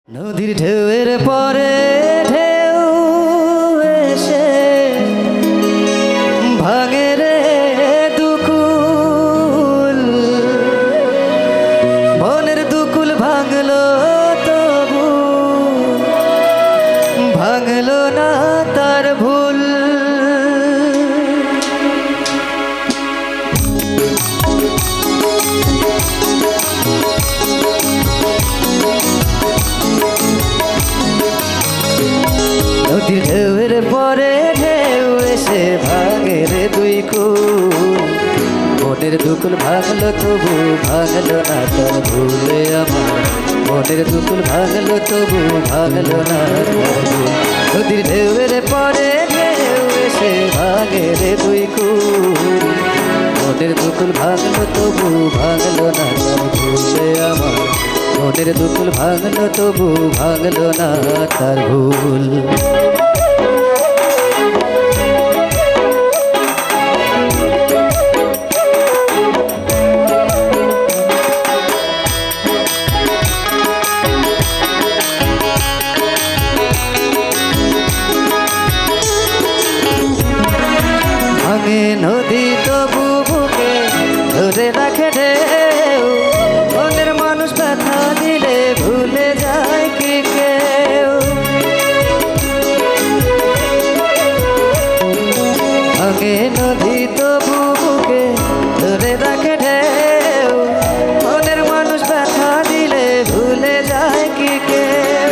নদীর ঢেউয়ের পরে ঢেউ এসে ভাঙে রে দুকুল, মনের দুকুল ভাঙলো তবু ভাঙলো না তার ভুল। নদীর ঢেউয়ের পরে ঢেউ এসে ভাঙে রে দুই কুল, মনের দুকুল ভাঙলো তবু ভাঙলো না তার ভুলে আমার, মনের দুকুল ভাঙলো তবু ভাঙলো না তার ভুল। নদীর ঢেউয়ের পরে ঢেউ এসে ভাঙে রে দুই কুল, মনের দুকুল ভাঙলো তবু ভাঙলো না তার ভুলে আমার, মনের দুকুল ভাঙলো তবু ভাঙলো না তার ভুল। ভাঙে নদী তবু বুকে ধরে রাখে ঢেউ, মনের মানুষ ব্যথা দিলে ভুলে যায় কি কেউ। ভাঙে নদী তবু বুকে ধরে রাখে ঢেউ, মনের মানুষ ব্যথা দিলে ভুলে যায় কি কেউ।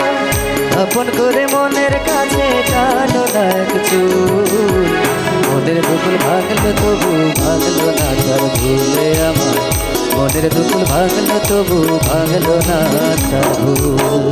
আপন করে মনের কাছে টানো না কিছু, মনের দুকুল ভাঙলো তবু ভাঙলো না তার ভুলে আমার, মনের দুকুল ভাঙলো তবু ভাঙলো না তার ভুল।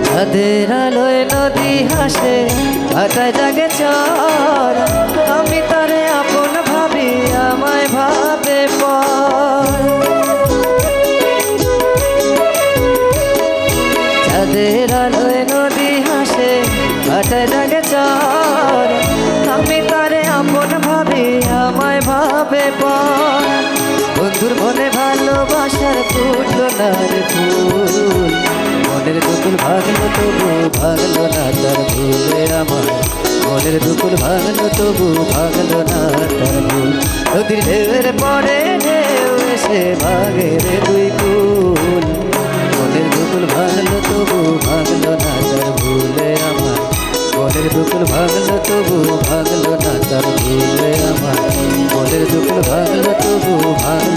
চাঁদের আলোয় নদী হাসে ভাটায় জাগে চর, আমি তারে আপন ভাবি আমায় ভাবে পর। চাঁদের আলোয় নদী হাসে ভাটায় জাগে চর, আমি তারে আপন ভাবি আমায় ভাবে পর। বন্ধুর মনে ভালোবাসার ফুটলো না রে ফুল, মনের দুকুল ভাঙলো তবু ভাঙলো না তার ভুলে আমার, মনের দুকুল ভাঙলো তবু ভাঙলো না তার ভুল। নদীর ঢেউয়ের পরে ঢেউ এসে ভাঙে রে দুই কুল, মনের দুকুল ভাঙলো তবু ভাঙলো না তার ভুলে আমার, মনের দুকুল ভাঙলো তবু ভাঙলো না তার ভুলে আমার, মনের দুকুল ভাঙলো তবু ভাঙলো